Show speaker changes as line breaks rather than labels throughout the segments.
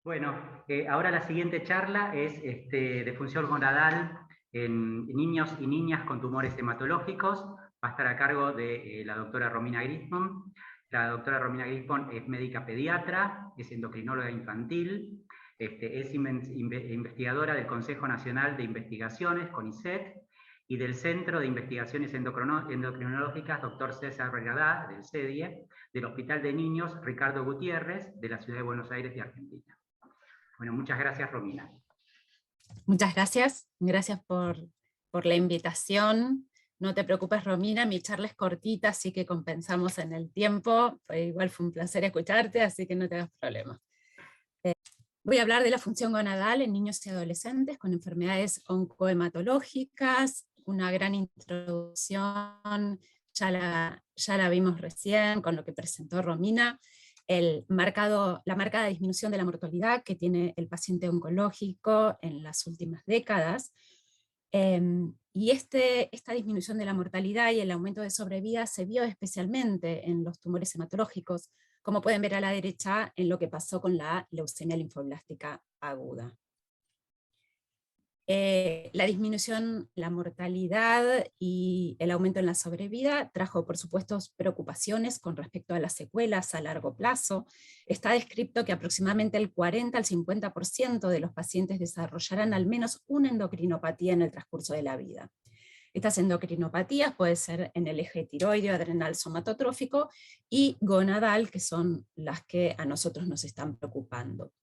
Bueno, ahora la siguiente charla es de función gonadal en niños y niñas con tumores hematológicos. Va a estar a cargo de la doctora Romina Grisbom. La doctora Romina Grisbom es médica pediatra, es endocrinóloga infantil, es investigadora del Consejo Nacional de Investigaciones, CONICET, y del Centro de Investigaciones Endocrinológicas, doctor César Regadá, del CEDIE, del Hospital de Niños Ricardo Gutiérrez, de la Ciudad de Buenos Aires, de Argentina. Bueno, muchas gracias, Romina.
Muchas gracias por la invitación. No te preocupes, Romina, mi charla es cortita, así que compensamos en el tiempo. Igual fue un placer escucharte, así que no te hagas problema. Voy a hablar de la función gonadal en niños y adolescentes con enfermedades oncohematológicas. Una gran introducción, ya la vimos recién con lo que presentó Romina. La marcada disminución de la mortalidad que tiene el paciente oncológico en las últimas décadas. Y esta disminución de la mortalidad y el aumento de sobrevida se vio especialmente en los tumores hematológicos, como pueden ver a la derecha en lo que pasó con la leucemia linfoblástica aguda. La disminución, la mortalidad y el aumento en la sobrevida trajo, por supuesto, preocupaciones con respecto a las secuelas a largo plazo. Está descrito que aproximadamente el 40 al 50% de los pacientes desarrollarán al menos una endocrinopatía en el transcurso de la vida. Estas endocrinopatías pueden ser en el eje tiroideo, adrenal, somatotrófico y gonadal, que son las que a nosotros nos están preocupando.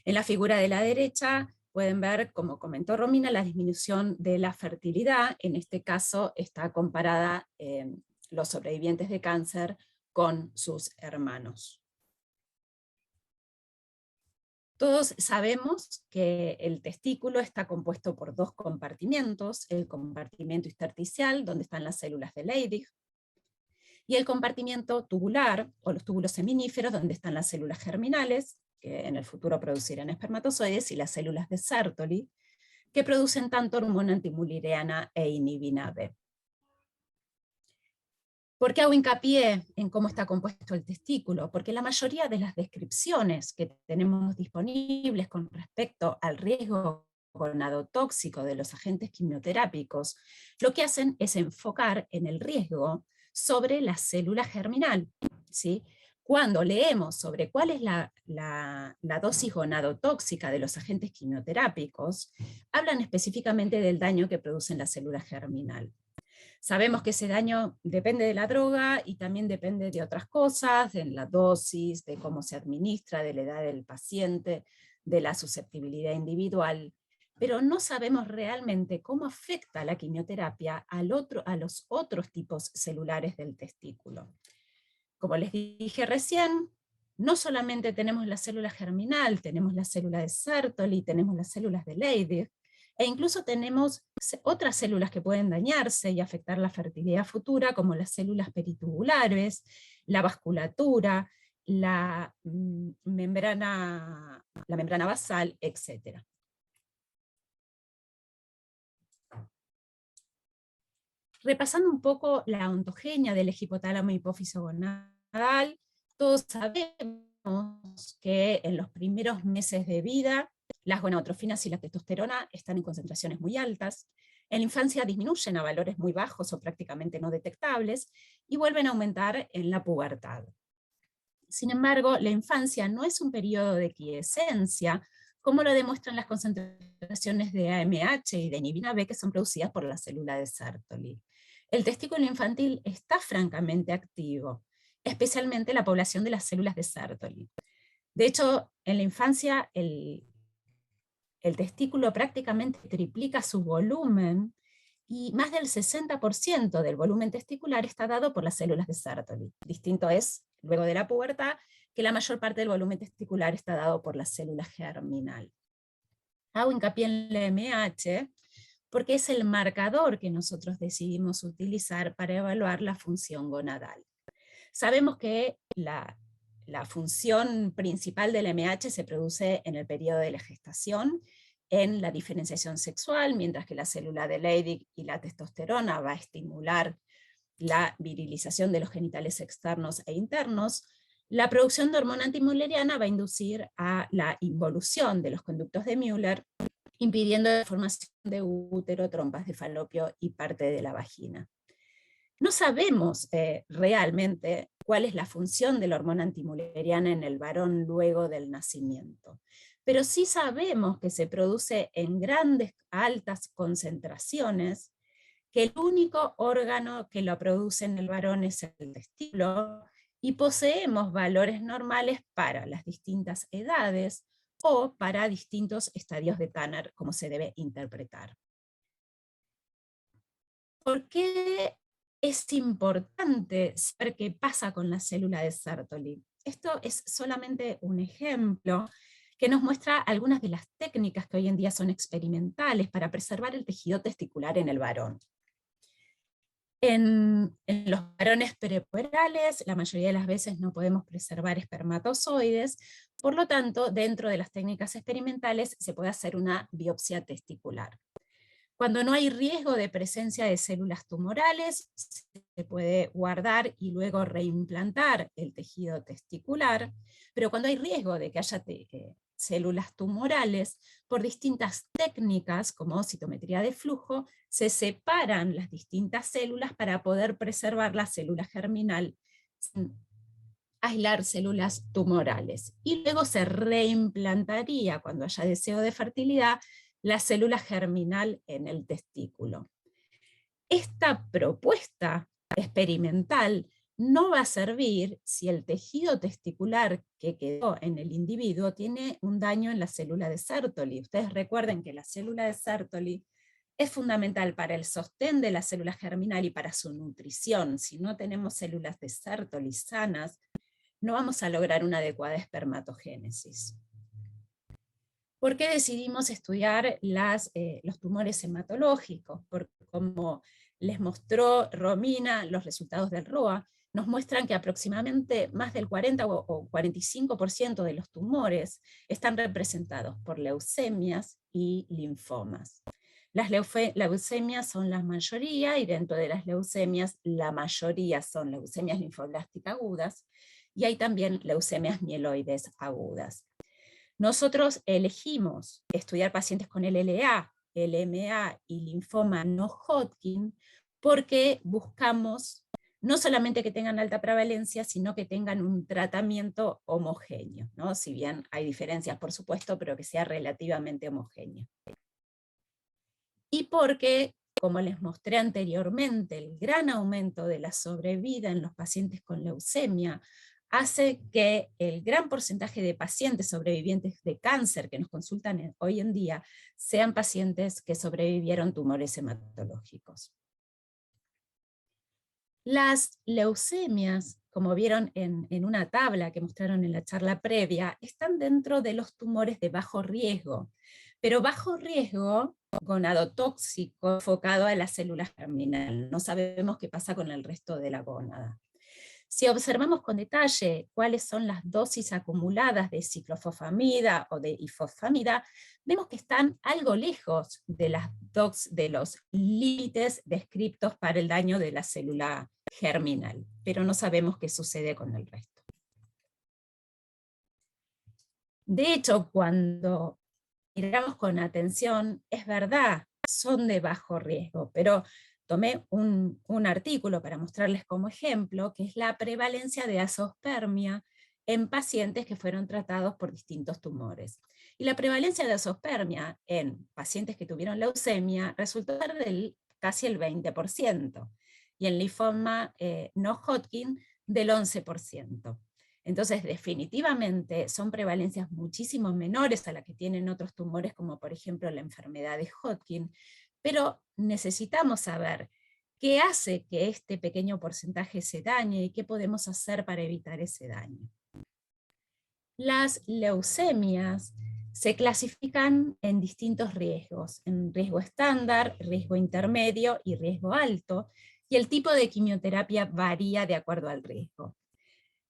En la figura de la derecha pueden ver, como comentó Romina, la disminución de la fertilidad. En este caso está comparada los sobrevivientes de cáncer con sus hermanos. Todos sabemos que el testículo está compuesto por dos compartimentos, el compartimento intersticial, donde están las células de Leydig, y el compartimiento tubular, o los túbulos seminíferos, donde están las células germinales, que en el futuro producirán espermatozoides, y las células de Sertoli, que producen tanto hormona antimulleriana e inhibina B. ¿Por qué hago hincapié en cómo está compuesto el testículo? Porque la mayoría de las descripciones que tenemos disponibles con respecto al riesgo gonadotóxico de los agentes quimioterápicos, lo que hacen es enfocar en el riesgo sobre la célula germinal, ¿sí? Cuando leemos sobre cuál es la dosis gonadotóxica de los agentes quimioterápicos, hablan específicamente del daño que producen la célula germinal. Sabemos que ese daño depende de la droga y también depende de otras cosas, de la dosis, de cómo se administra, de la edad del paciente, de la susceptibilidad individual, pero no sabemos realmente cómo afecta la quimioterapia a los otros tipos celulares del testículo. Como les dije recién, no solamente tenemos la célula germinal, tenemos la célula de Sertoli, tenemos las células de Leydig, e incluso tenemos otras células que pueden dañarse y afectar la fertilidad futura, como las células peritubulares, la vasculatura, la membrana basal, etc. Repasando un poco la ontogenia del eje hipotálamo hipófiso gonadal, todos sabemos que en los primeros meses de vida las gonadotrofinas y la testosterona están en concentraciones muy altas. En la infancia disminuyen a valores muy bajos o prácticamente no detectables y vuelven a aumentar en la pubertad. Sin embargo, la infancia no es un periodo de quiescencia, como lo demuestran las concentraciones de AMH y de inhibina B que son producidas por la célula de Sertoli. El testículo infantil está francamente activo, especialmente la población de las células de Sertoli. De hecho, en la infancia el testículo prácticamente triplica su volumen y más del 60% del volumen testicular está dado por las células de Sertoli. Distinto es, luego de la pubertad, que la mayor parte del volumen testicular está dado por la célula germinal. Hago hincapié en la MH porque es el marcador que nosotros decidimos utilizar para evaluar la función gonadal. Sabemos que la función principal del MH se produce en el periodo de la gestación, en la diferenciación sexual, mientras que la célula de Leydig y la testosterona va a estimular la virilización de los genitales externos e internos. La producción de hormona antimülleriana va a inducir a la involución de los conductos de Müller, impidiendo la formación de útero, trompas de falopio y parte de la vagina. No sabemos realmente cuál es la función de la hormona antimülleriana en el varón luego del nacimiento, pero sí sabemos que se produce en grandes, altas concentraciones, que el único órgano que lo produce en el varón es el testículo, y poseemos valores normales para las distintas edades o para distintos estadios de Tanner, como se debe interpretar. ¿Por qué es importante saber qué pasa con la célula de Sertoli? Esto es solamente un ejemplo que nos muestra algunas de las técnicas que hoy en día son experimentales para preservar el tejido testicular en el varón. En los varones prepuberales, la mayoría de las veces no podemos preservar espermatozoides, por lo tanto, dentro de las técnicas experimentales se puede hacer una biopsia testicular. Cuando no hay riesgo de presencia de células tumorales, se puede guardar y luego reimplantar el tejido testicular, pero cuando hay riesgo de que haya células tumorales, por distintas técnicas, como citometría de flujo, se separan las distintas células para poder preservar la célula germinal, sin aislar células tumorales. Y luego se reimplantaría, cuando haya deseo de fertilidad, la célula germinal en el testículo. Esta propuesta experimental no va a servir si el tejido testicular que quedó en el individuo tiene un daño en la célula de Sertoli. Ustedes recuerden que la célula de Sertoli es fundamental para el sostén de la célula germinal y para su nutrición. Si no tenemos células de Sertoli sanas, no vamos a lograr una adecuada espermatogénesis. ¿Por qué decidimos estudiar los tumores hematológicos? Porque como les mostró Romina, los resultados del ROA nos muestran que aproximadamente más del 40 o 45% de los tumores están representados por leucemias y linfomas. Las leucemias son la mayoría, y dentro de las leucemias la mayoría son leucemias linfoblásticas agudas, y hay también leucemias mieloides agudas. Nosotros elegimos estudiar pacientes con LLA, LMA y linfoma no Hodgkin porque buscamos no solamente que tengan alta prevalencia, sino que tengan un tratamiento homogéneo, ¿no? Si bien hay diferencias, por supuesto, pero que sea relativamente homogéneo. Y porque, como les mostré anteriormente, el gran aumento de la sobrevida en los pacientes con leucemia hace que el gran porcentaje de pacientes sobrevivientes de cáncer que nos consultan hoy en día sean pacientes que sobrevivieron tumores hematológicos. Las leucemias, como vieron en una tabla que mostraron en la charla previa, están dentro de los tumores de bajo riesgo, pero bajo riesgo gonadotóxico enfocado a la célula germinal. No sabemos qué pasa con el resto de la gónada. Si observamos con detalle cuáles son las dosis acumuladas de ciclofosfamida o de ifosfamida, vemos que están algo lejos de los límites descritos para el daño de la célula germinal, pero no sabemos qué sucede con el resto. De hecho, cuando miramos con atención, es verdad, son de bajo riesgo, pero tomé un artículo para mostrarles como ejemplo, que es la prevalencia de azoospermia en pacientes que fueron tratados por distintos tumores. Y la prevalencia de azoospermia en pacientes que tuvieron leucemia resultó ser del casi el 20%, y en linfoma no Hodgkin del 11%. Entonces, definitivamente son prevalencias muchísimo menores a las que tienen otros tumores, como por ejemplo la enfermedad de Hodgkin, pero necesitamos saber qué hace que este pequeño porcentaje se dañe y qué podemos hacer para evitar ese daño. Las leucemias se clasifican en distintos riesgos, en riesgo estándar, riesgo intermedio y riesgo alto, y el tipo de quimioterapia varía de acuerdo al riesgo.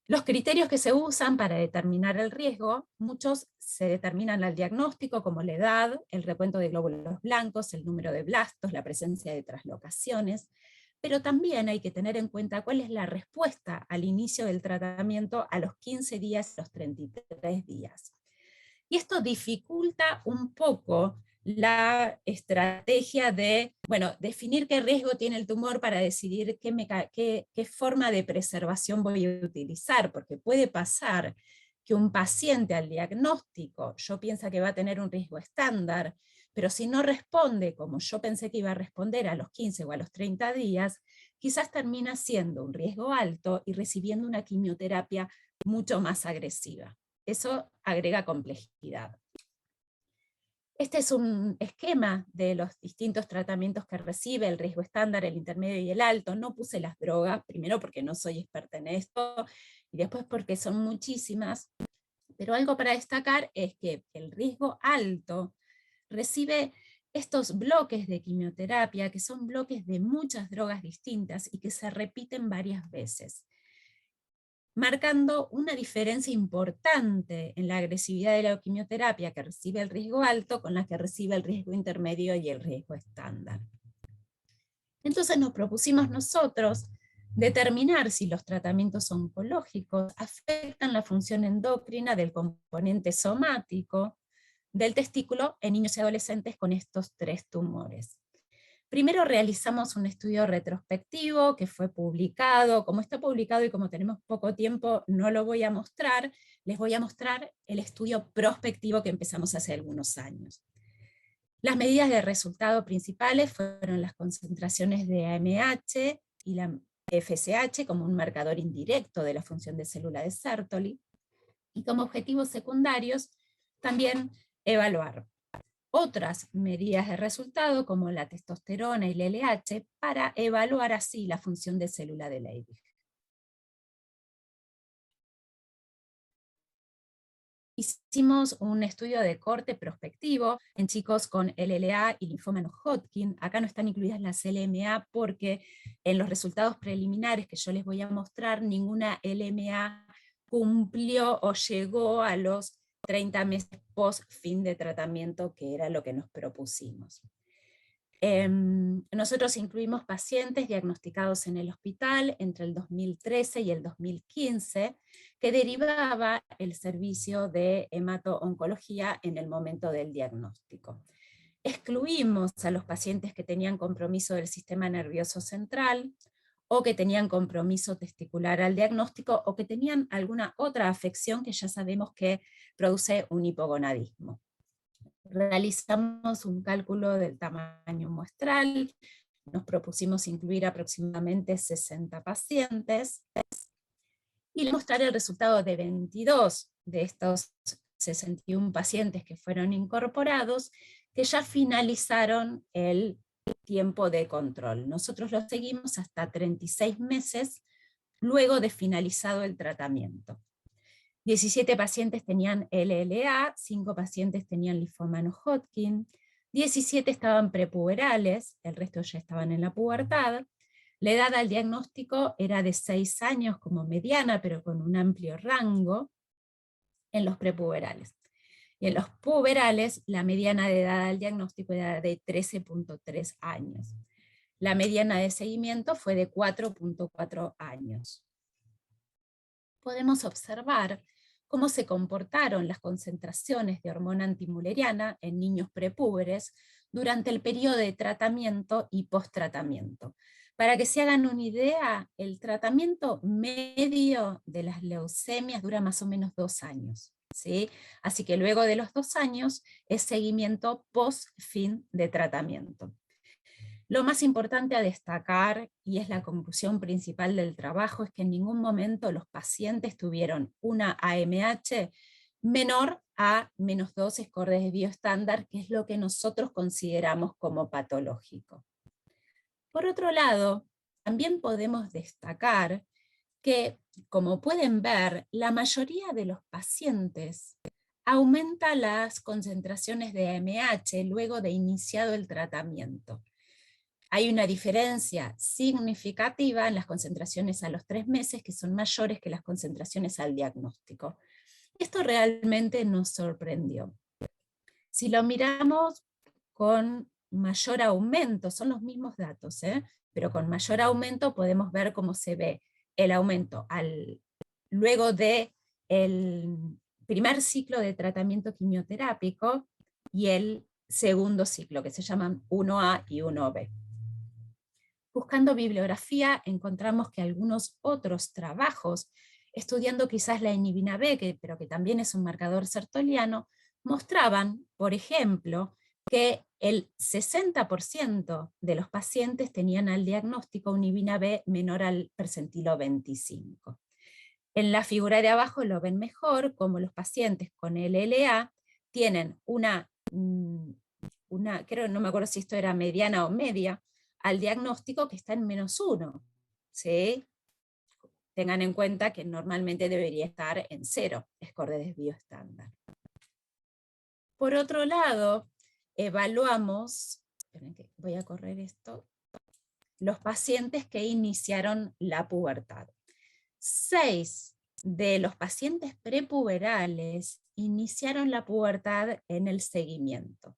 Los criterios que se usan para determinar el riesgo, muchos se determinan al diagnóstico, como la edad, el recuento de glóbulos blancos, el número de blastos, la presencia de traslocaciones, pero también hay que tener en cuenta cuál es la respuesta al inicio del tratamiento a los 15 días, a los 33 días. Y esto dificulta un poco la estrategia de, bueno, definir qué riesgo tiene el tumor para decidir qué forma de preservación voy a utilizar, porque puede pasar que un paciente al diagnóstico, yo pienso que va a tener un riesgo estándar, pero si no responde como yo pensé que iba a responder a los 15 o a los 30 días, quizás termina siendo un riesgo alto y recibiendo una quimioterapia mucho más agresiva. Eso agrega complejidad. Este es un esquema de los distintos tratamientos que recibe, el riesgo estándar, el intermedio y el alto. No puse las drogas, primero porque no soy experta en esto, y después porque son muchísimas. Pero algo para destacar es que el riesgo alto recibe estos bloques de quimioterapia, que son bloques de muchas drogas distintas y que se repiten varias veces, marcando una diferencia importante en la agresividad de la quimioterapia que recibe el riesgo alto con la que recibe el riesgo intermedio y el riesgo estándar. Entonces nos propusimos nosotros determinar si los tratamientos oncológicos afectan la función endocrina del componente somático del testículo en niños y adolescentes con estos 3 tumores. Primero realizamos un estudio retrospectivo que fue publicado. Como está publicado y como tenemos poco tiempo, no lo voy a mostrar. Les voy a mostrar el estudio prospectivo que empezamos hace algunos años. Las medidas de resultado principales fueron las concentraciones de AMH y la FSH como un marcador indirecto de la función de célula de Sertoli, y como objetivos secundarios también evaluar otras medidas de resultado como la testosterona y el LH para evaluar así la función de célula de Leydig. Hicimos un estudio de corte prospectivo en chicos con LLA y linfoma no-Hodgkin. Acá no están incluidas las LMA porque en los resultados preliminares que yo les voy a mostrar, ninguna LMA cumplió o llegó a los 30 meses post fin de tratamiento, que era lo que nos propusimos. Nosotros incluimos pacientes diagnosticados en el hospital entre el 2013 y el 2015, que derivaba el servicio de hemato-oncología en el momento del diagnóstico. Excluimos a los pacientes que tenían compromiso del sistema nervioso central, o que tenían compromiso testicular al diagnóstico, o que tenían alguna otra afección que ya sabemos que produce un hipogonadismo. Realizamos un cálculo del tamaño muestral, nos propusimos incluir aproximadamente 60 pacientes, y mostrar el resultado de 22 de estos 61 pacientes que fueron incorporados, que ya finalizaron el tiempo de control. Nosotros los seguimos hasta 36 meses luego de finalizado el tratamiento. 17 pacientes tenían LLA, 5 pacientes tenían linfoma no-Hodgkin, 17 estaban prepuberales, el resto ya estaban en la pubertad. La edad al diagnóstico era de 6 años como mediana, pero con un amplio rango en los prepuberales. Y en los puberales, la mediana de edad al diagnóstico era de 13.3 años. La mediana de seguimiento fue de 4.4 años. Podemos observar cómo se comportaron las concentraciones de hormona antimuleriana en niños prepúberes durante el periodo de tratamiento y post-tratamiento. Para que se hagan una idea, el tratamiento medio de las leucemias dura más o menos 2 años. ¿sí? Así que luego de los 2 años es seguimiento post-fin de tratamiento. Lo más importante a destacar, y es la conclusión principal del trabajo, es que en ningún momento los pacientes tuvieron una AMH menor a -2 score de desvío estándar, que es lo que nosotros consideramos como patológico. Por otro lado, también podemos destacar que, como pueden ver, la mayoría de los pacientes aumenta las concentraciones de AMH luego de iniciado el tratamiento. Hay una diferencia significativa en las concentraciones a los 3 meses, que son mayores que las concentraciones al diagnóstico. Esto realmente nos sorprendió. Si lo miramos con mayor aumento, son los mismos datos, pero con mayor aumento podemos ver cómo se ve el aumento luego de el primer ciclo de tratamiento quimioterápico y el segundo ciclo, que se llaman 1A y 1B. Buscando bibliografía encontramos que algunos otros trabajos, estudiando quizás la inhibina B, pero que también es un marcador sertoliano, mostraban, por ejemplo, que el 60% de los pacientes tenían al diagnóstico una inhibina B menor al percentilo 25. En la figura de abajo lo ven mejor, como los pacientes con LLA tienen una, creo, no me acuerdo si esto era mediana o media, al diagnóstico que está en -1. ¿Sí? Tengan en cuenta que normalmente debería estar en 0, score de desvío estándar. Por otro lado, evaluamos, esperen que voy a correr esto, los pacientes que iniciaron la pubertad. 6 de los pacientes prepuberales iniciaron la pubertad en el seguimiento.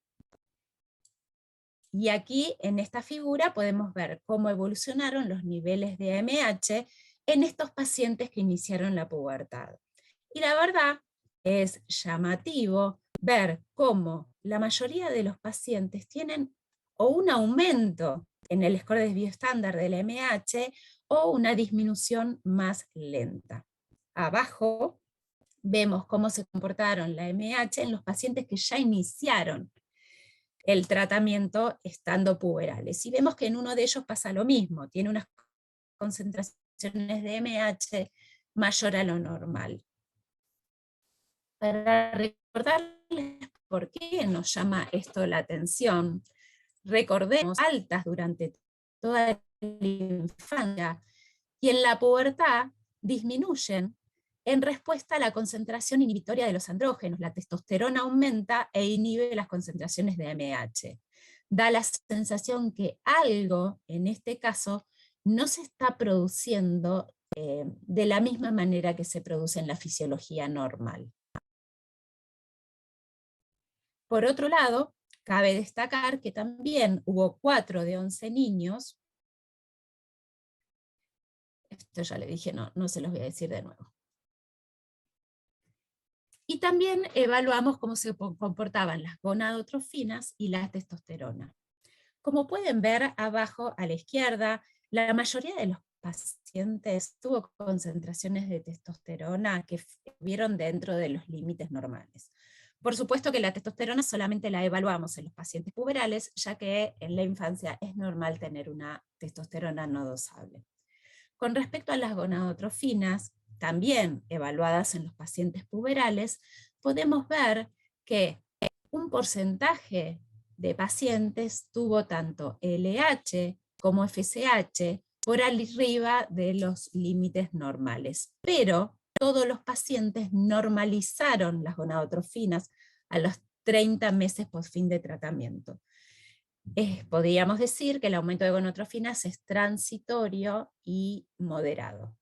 Y aquí, en esta figura, podemos ver cómo evolucionaron los niveles de AMH en estos pacientes que iniciaron la pubertad. Y la verdad es llamativo ver cómo la mayoría de los pacientes tienen o un aumento en el score de desvío estándar del AMH o una disminución más lenta. Abajo vemos cómo se comportaron la AMH en los pacientes que ya iniciaron el tratamiento estando puberales. Y vemos que en uno de ellos pasa lo mismo, tiene unas concentraciones de AMH mayor a lo normal. Para recordarles por qué nos llama esto la atención, recordemos, altas durante toda la infancia y en la pubertad disminuyen en respuesta a la concentración inhibitoria de los andrógenos. La testosterona aumenta e inhibe las concentraciones de AMH. Da la sensación que algo, en este caso, no se está produciendo de la misma manera que se produce en la fisiología normal. Por otro lado, cabe destacar que también hubo 4 de 11 niños, esto ya le dije, no se los voy a decir de nuevo. Y también evaluamos cómo se comportaban las gonadotrofinas y la testosterona. Como pueden ver abajo a la izquierda, la mayoría de los pacientes tuvo concentraciones de testosterona que estuvieron dentro de los límites normales. Por supuesto que la testosterona solamente la evaluamos en los pacientes puberales, ya que en la infancia es normal tener una testosterona no dosable. Con respecto a las gonadotrofinas, también evaluadas en los pacientes puberales, podemos ver que un porcentaje de pacientes tuvo tanto LH como FSH por arriba de los límites normales, pero todos los pacientes normalizaron las gonadotrofinas a los 30 meses post fin de tratamiento. Podríamos decir que el aumento de gonadotrofinas es transitorio y moderado.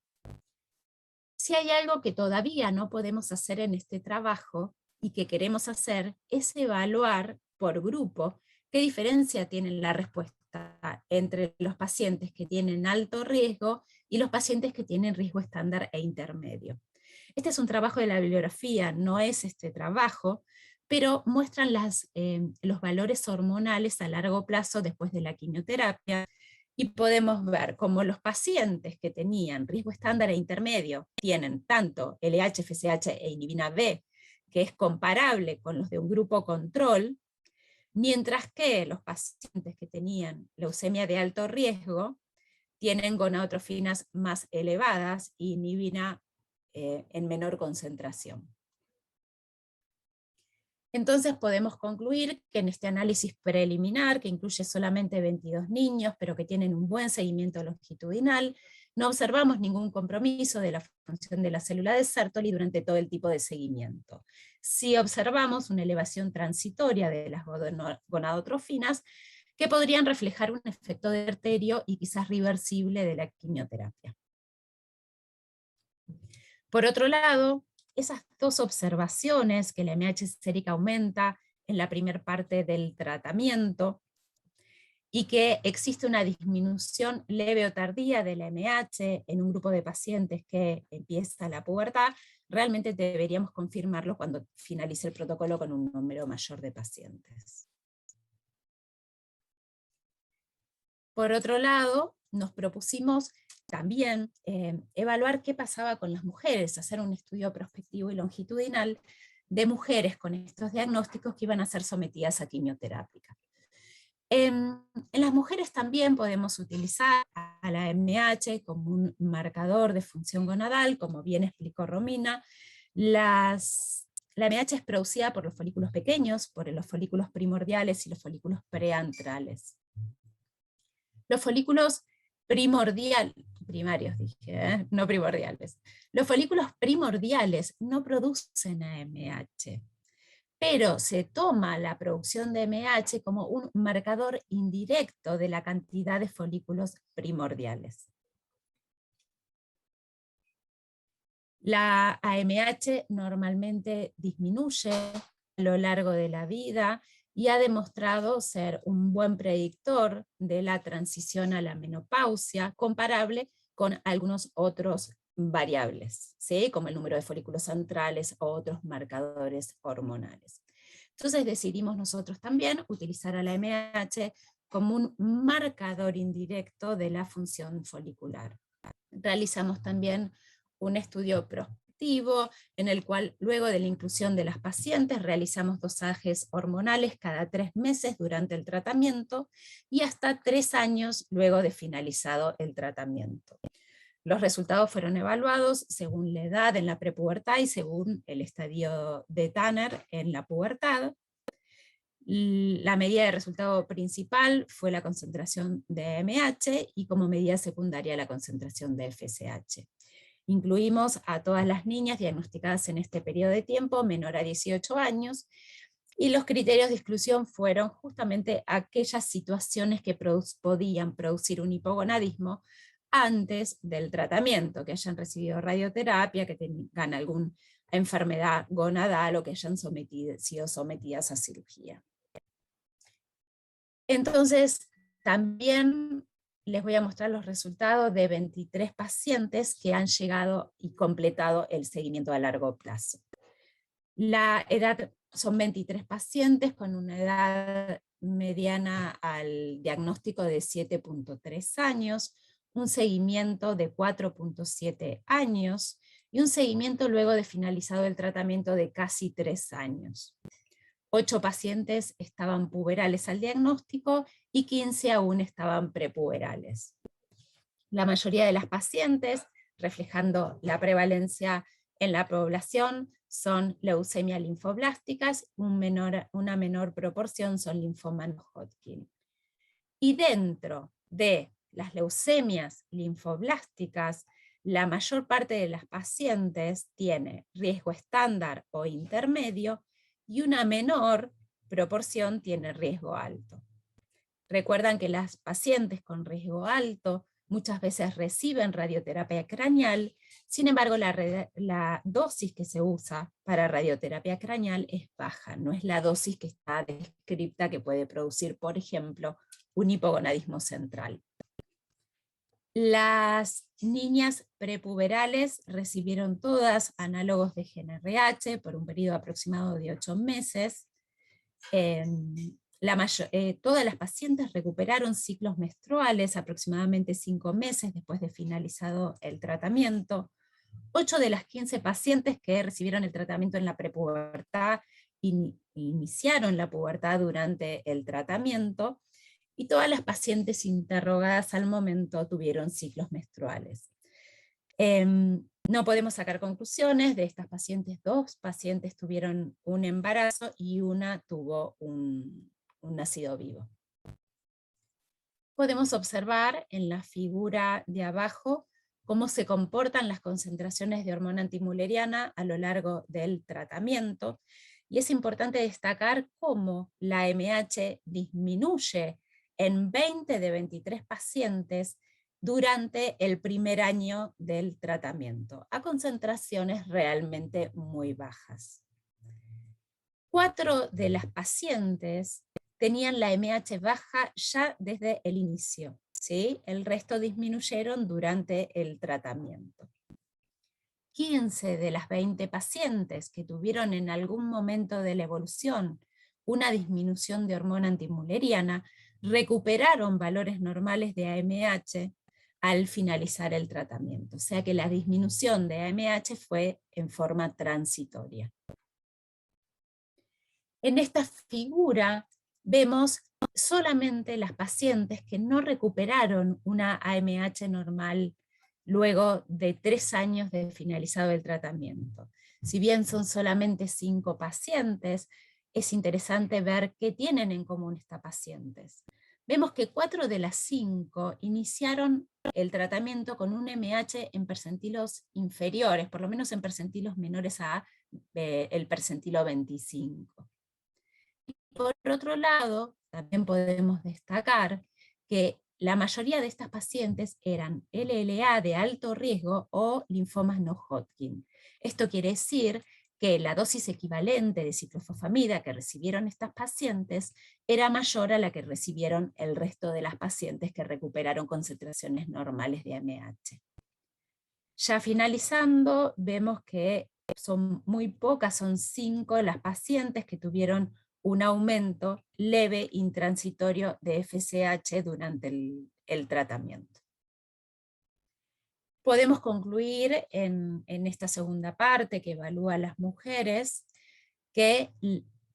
Si hay algo que todavía no podemos hacer en este trabajo y que queremos hacer es evaluar por grupo qué diferencia tiene la respuesta entre los pacientes que tienen alto riesgo y los pacientes que tienen riesgo estándar e intermedio. Este es un trabajo de la bibliografía, no es este trabajo, pero muestran los valores hormonales a largo plazo después de la quimioterapia, y podemos ver cómo los pacientes que tenían riesgo estándar e intermedio tienen tanto LH, FSH e inhibina B, que es comparable con los de un grupo control, mientras que los pacientes que tenían leucemia de alto riesgo tienen gonadotrofinas más elevadas y inhibina en menor concentración. Entonces podemos concluir que en este análisis preliminar, que incluye solamente 22 niños, pero que tienen un buen seguimiento longitudinal, no observamos ningún compromiso de la función de la célula de Sertoli durante todo el tipo de seguimiento. Sí observamos una elevación transitoria de las gonadotrofinas que podrían reflejar un efecto deleterio y quizás reversible de la quimioterapia. Por otro lado, esas dos observaciones, que la MH sérica aumenta en la primera parte del tratamiento, y que existe una disminución leve o tardía de la MH en un grupo de pacientes que empieza la pubertad, realmente deberíamos confirmarlo cuando finalice el protocolo con un número mayor de pacientes. Por otro lado, nos propusimos también evaluar qué pasaba con las mujeres, hacer un estudio prospectivo y longitudinal de mujeres con estos diagnósticos que iban a ser sometidas a quimioterapia. En las mujeres también podemos utilizar a la MH como un marcador de función gonadal, como bien explicó Romina. La MH es producida por los folículos pequeños, por los folículos primordiales y los folículos preantrales. Los folículos primarios dije, no primordiales. Los folículos primordiales no producen AMH, pero se toma la producción de AMH como un marcador indirecto de la cantidad de folículos primordiales. La AMH normalmente disminuye a lo largo de la vida y ha demostrado ser un buen predictor de la transición a la menopausia, comparable con algunos otros variables, ¿sí? Como el número de folículos centrales o otros marcadores hormonales. Entonces decidimos nosotros también utilizar a la AMH como un marcador indirecto de la función folicular. Realizamos también un estudio prospectivo en el cual luego de la inclusión de las pacientes realizamos dosajes hormonales cada 3 meses durante el tratamiento y hasta 3 años luego de finalizado el tratamiento. Los resultados fueron evaluados según la edad en la prepubertad y según el estadio de Tanner en la pubertad. La medida de resultado principal fue la concentración de AMH y como medida secundaria la concentración de FSH. Incluimos a todas las niñas diagnosticadas en este periodo de tiempo menor a 18 años, y los criterios de exclusión fueron justamente aquellas situaciones que podían producir un hipogonadismo antes del tratamiento, que hayan recibido radioterapia, que tengan alguna enfermedad gonadal o que hayan sido sometidas a cirugía. Entonces, también les voy a mostrar los resultados de 23 pacientes que han llegado y completado el seguimiento a largo plazo. La edad son 23 pacientes con una edad mediana al diagnóstico de 7.3 años, un seguimiento de 4.7 años y un seguimiento luego de finalizado el tratamiento de casi 3 años. 8 pacientes estaban puberales al diagnóstico y 15 aún estaban prepuberales. La mayoría de las pacientes, reflejando la prevalencia en la población, son leucemia linfoblásticas, una menor proporción son linfoma no-Hodgkin. Y dentro de las leucemias linfoblásticas, la mayor parte de las pacientes tiene riesgo estándar o intermedio, y una menor proporción tiene riesgo alto. Recuerdan que las pacientes con riesgo alto muchas veces reciben radioterapia craneal, sin embargo la dosis que se usa para radioterapia craneal es baja, no es la dosis que está descrita que puede producir, por ejemplo, un hipogonadismo central. Las niñas prepuberales recibieron todas análogos de GnRH por un periodo aproximado de 8 meses. Todas las pacientes recuperaron ciclos menstruales aproximadamente 5 meses después de finalizado el tratamiento. 8 de las 15 pacientes que recibieron el tratamiento en la prepubertad iniciaron la pubertad durante el tratamiento, y todas las pacientes interrogadas al momento tuvieron ciclos menstruales. No podemos sacar conclusiones de estas pacientes. 2 pacientes tuvieron un embarazo y una tuvo un nacido vivo. Podemos observar en la figura de abajo cómo se comportan las concentraciones de hormona antimülleriana a lo largo del tratamiento, y es importante destacar cómo la AMH disminuye en 20 de 23 pacientes durante el primer año del tratamiento, a concentraciones realmente muy bajas. 4 de las pacientes tenían la MH baja ya desde el inicio, ¿sí? El resto disminuyeron durante el tratamiento. 15 de las 20 pacientes que tuvieron en algún momento de la evolución una disminución de hormona antimülleriana recuperaron valores normales de AMH al finalizar el tratamiento. O sea que la disminución de AMH fue en forma transitoria. En esta figura vemos solamente las pacientes que no recuperaron una AMH normal luego de 3 años de finalizado el tratamiento. Si bien son solamente 5 pacientes, es interesante ver qué tienen en común estas pacientes. Vemos que 4 de las 5 iniciaron el tratamiento con un MH en percentilos inferiores, por lo menos en percentilos menores a el percentilo 25. Por otro lado, también podemos destacar que la mayoría de estas pacientes eran LLA de alto riesgo o linfomas no Hodgkin. Esto quiere decir que la dosis equivalente de ciclofosfamida que recibieron estas pacientes era mayor a la que recibieron el resto de las pacientes que recuperaron concentraciones normales de AMH. Ya finalizando, vemos que son muy pocas, son 5 las pacientes que tuvieron un aumento leve intransitorio de FSH durante el tratamiento. Podemos concluir en esta segunda parte que evalúa a las mujeres que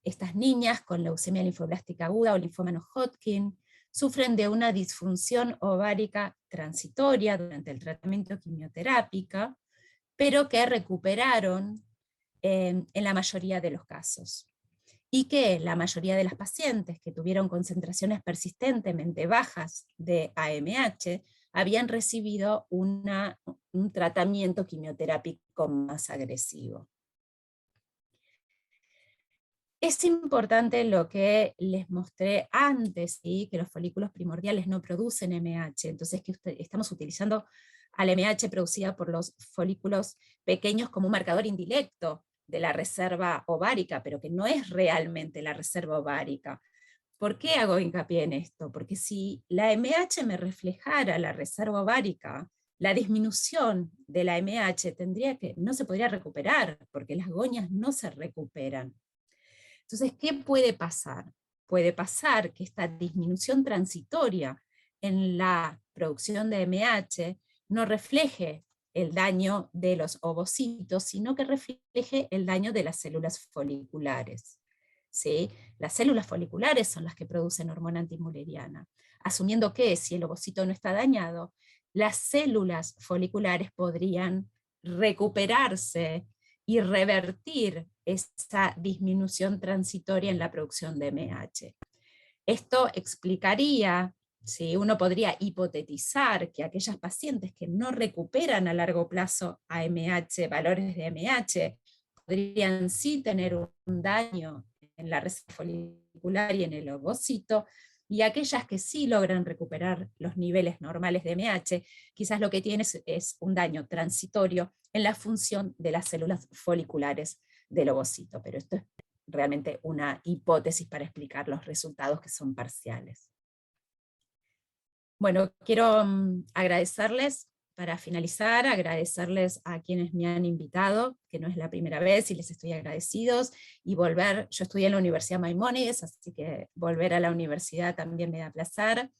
estas niñas con leucemia linfoblástica aguda o linfoma no Hodgkin sufren de una disfunción ovárica transitoria durante el tratamiento quimioterápico, pero que recuperaron en la mayoría de los casos. Y que la mayoría de las pacientes que tuvieron concentraciones persistentemente bajas de AMH habían recibido un tratamiento quimioterápico más agresivo. Es importante lo que les mostré antes, ¿sí? Que los folículos primordiales no producen MH, entonces que estamos utilizando al MH producida por los folículos pequeños como un marcador indirecto de la reserva ovárica, pero que no es realmente la reserva ovárica. ¿Por qué hago hincapié en esto? Porque si la MH me reflejara la reserva ovárica, la disminución de la MH no se podría recuperar, porque las goñas no se recuperan. Entonces, ¿qué puede pasar? Puede pasar que esta disminución transitoria en la producción de MH no refleje el daño de los ovocitos, sino que refleje el daño de las células foliculares. ¿Sí? Las células foliculares son las que producen hormona antimülleriana, asumiendo que si el ovocito no está dañado, las células foliculares podrían recuperarse y revertir esa disminución transitoria en la producción de MH. Esto explicaría, ¿sí? Uno podría hipotetizar que aquellas pacientes que no recuperan a largo plazo AMH, valores de AMH, podrían sí tener un daño en la reserva folicular y en el ovocito, y aquellas que sí logran recuperar los niveles normales de MH, quizás lo que tienen es un daño transitorio en la función de las células foliculares del ovocito, pero esto es realmente una hipótesis para explicar los resultados que son parciales. Bueno, quiero agradecerles, para finalizar, agradecerles a quienes me han invitado, que no es la primera vez y les estoy agradecidos, y volver, yo estudié en la Universidad Maimónides, así que volver a la universidad también me da placer.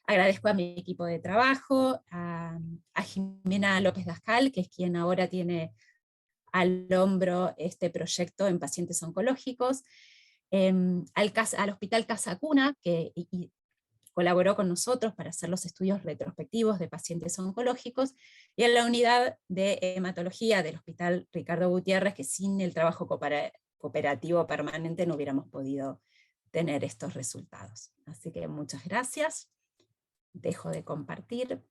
Agradezco a mi equipo de trabajo, a Jimena López Gascal, que es quien ahora tiene al hombro este proyecto en pacientes oncológicos, al Hospital Casa Cuna, que colaboró con nosotros para hacer los estudios retrospectivos de pacientes oncológicos, y a la unidad de hematología del Hospital Ricardo Gutiérrez, que sin el trabajo cooperativo permanente no hubiéramos podido tener estos resultados. Así que muchas gracias, dejo de compartir.